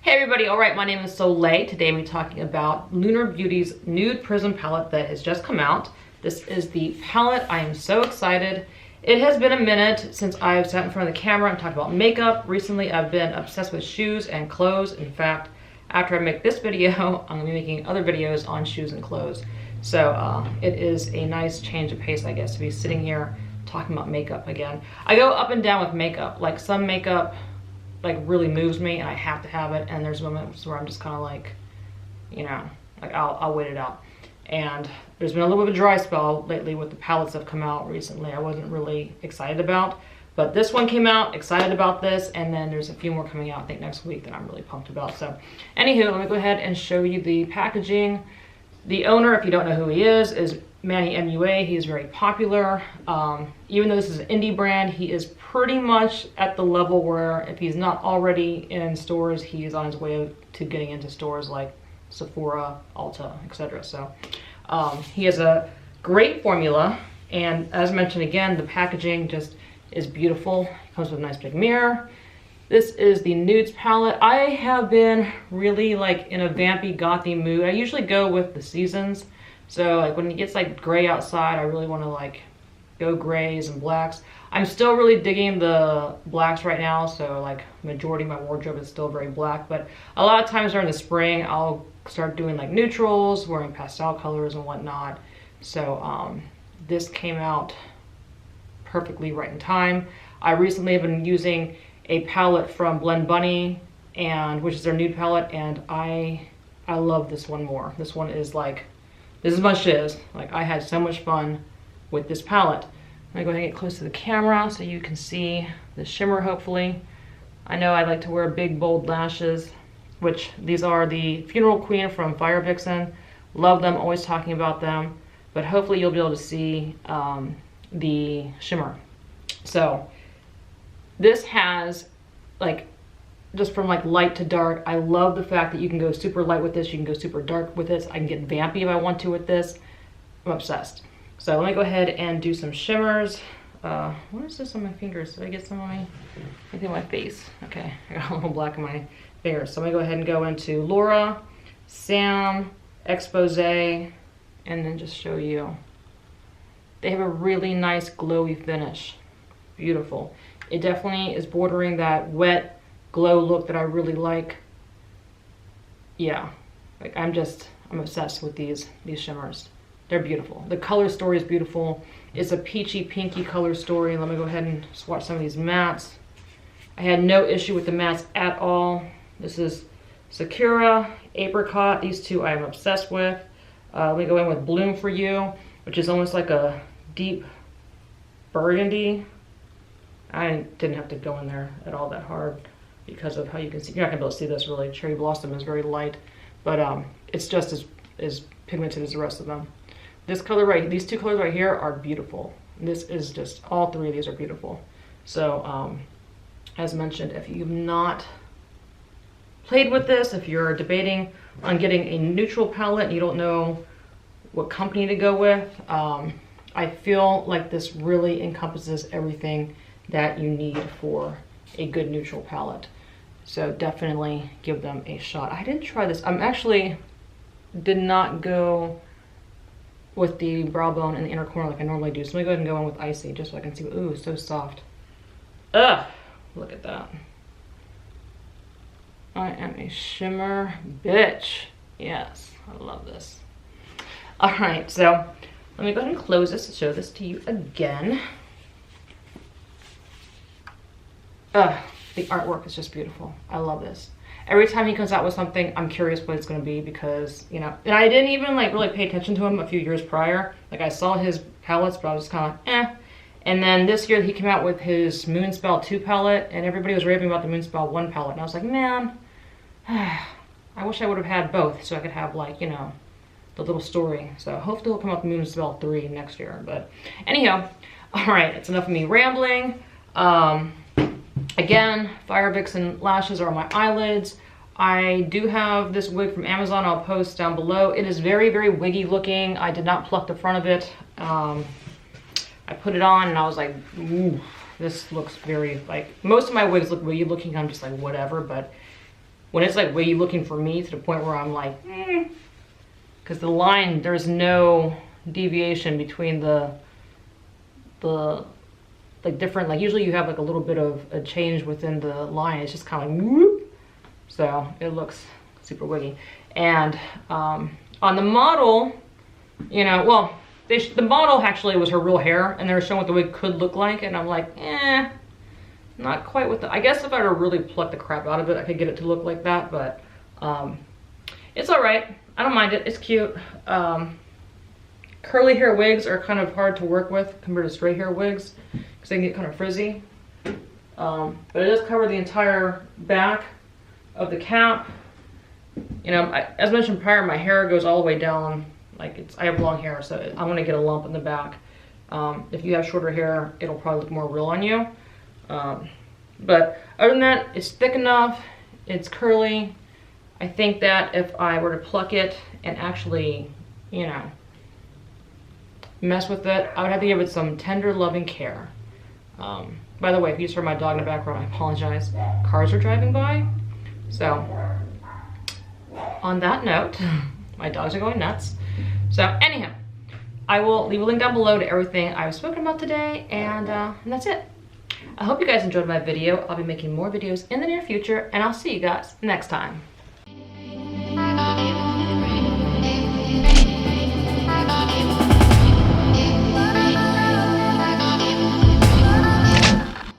Hey everybody, alright, my name is Soleil. Today we're talking about Lunar Beauty's Nude Prism palette that has just come out. This is the palette. I am so excited. It has been a minute since I've sat in front of the camera and talked about makeup. Recently I've been obsessed with shoes and clothes. In fact, after I make this video, I'm going to be making other videos on shoes and clothes. So it is a nice change of pace, I guess, to be sitting here talking about makeup again. I go up and down with makeup. Like some makeup like really moves me and I have to have it, and there's moments where I'm just kind of like, you know, like I'll wait it out. And there's been a little bit of a dry spell lately with the palettes that have come out recently I wasn't really excited about, but this one came out, excited about this, and then there's a few more coming out I think next week that I'm really pumped about. So anywho, let me go ahead and show you the packaging. The owner, if you don't know who he is Manny MUA. He's very popular. Even though this is an indie brand, he is pretty much at the level where if he's not already in stores, he is on his way to getting into stores like Sephora, Ulta, etc. So he has a great formula, and as mentioned again, the packaging just is beautiful. It comes with a nice big mirror. This is the Nudes palette. I have been really like in a vampy gothy mood. I usually go with the seasons. So like when it gets like gray outside, I really want to like go grays and blacks. I'm still really digging the blacks right now. So like majority of my wardrobe is still very black, but a lot of times during the spring, I'll start doing like neutrals, wearing pastel colors and whatnot. So this came out perfectly right in time. I recently have been using a palette from Blend Bunny, which is their nude palette, and I love this one more. This one is like, this is my shiz. Like I had so much fun with this palette. I'm gonna go ahead and get close to the camera so you can see the shimmer hopefully. I know I like to wear big bold lashes, which these are the Funeral Queen from Firevixen. Love them, always talking about them, but hopefully you'll be able to see the shimmer. So this has like, just from like light to dark. I love the fact that you can go super light with this, you can go super dark with this. I can get vampy if I want to with this. I'm obsessed. So let me go ahead and do some shimmers. What is this on my fingers? Did I get some on my face? Okay, I got a little black on my fingers. So I'm gonna go ahead and go into Laura, Sam, Expose, and then just show you. They have a really nice glowy finish. Beautiful. It definitely is bordering that wet glow look that I really like. Yeah, like I'm obsessed with these shimmers. They're beautiful. The color story is beautiful. It's a peachy pinky color story. Let me go ahead and swatch some of these mattes. I had no issue with the mattes at all. This is Sakura, Apricot. These two I am obsessed with. Let me go in with Bloom for You, which is almost like a deep burgundy. I didn't have to go in there at all that hard because of how you can see. You're not gonna be able to see this really. Cherry Blossom is very light, but it's just as pigmented as the rest of them. This color these two colors right here are beautiful. This is just, all three of these are beautiful. So as mentioned, if you've not played with this, if you're debating on getting a neutral palette and you don't know what company to go with, I feel like this really encompasses everything that you need for a good neutral palette. So definitely give them a shot. I didn't try this. I'm actually did not go with the brow bone in the inner corner like I normally do. So let me go ahead and go in with Icy just so I can see. Ooh, so soft. Ugh, look at that. I am a shimmer bitch. Yes, I love this. All right, so let me go ahead and close this to show this to you again. The artwork is just beautiful. I love this. Every time he comes out with something, I'm curious what it's gonna be because, you know, and I didn't even like really pay attention to him a few years prior. Like I saw his palettes, but I was just kind of like, eh. And then this year he came out with his Moonspell 2 palette, and everybody was raving about the Moonspell 1 palette. And I was like, man, I wish I would have had both so I could have like, you know, the little story. So hopefully he'll come out with Moonspell 3 next year. But anyhow, all right, it's enough of me rambling. Again, Firevixen lashes are on my eyelids. I do have this wig from Amazon. I'll post down below. It is very, very wiggy looking. I did not pluck the front of it. I put it on and I was like, ooh, this looks very, like, most of my wigs look wiggy looking. I'm just like, whatever, but when it's like way looking for me to the point where I'm like, because the line, there's no deviation between the like different, like usually you have like a little bit of a change within the line. It's just kind of like whoop. So it looks super wiggy. And on the model, you know, well, the model actually was her real hair, and they were showing what the wig could look like, and I'm like, not quite with the, I guess if I were to really pluck the crap out of it, I could get it to look like that, but it's all right. I don't mind it. It's cute. Curly hair wigs are kind of hard to work with compared to straight hair wigs because they can get kind of frizzy. But it does cover the entire back of the cap. You know, as mentioned prior, my hair goes all the way down. Like I have long hair, so I'm gonna get a lump in the back. If you have shorter hair, it'll probably look more real on you. But other than that, it's thick enough. It's curly. I think that if I were to pluck it and actually, you know, mess with it, I would have to give it some tender, loving care. By the way, if you just heard my dog in the background, I apologize. Cars are driving by. So, on that note, my dogs are going nuts. So, anyhow, I will leave a link down below to everything I've spoken about today, and that's it. I hope you guys enjoyed my video. I'll be making more videos in the near future, and I'll see you guys next time.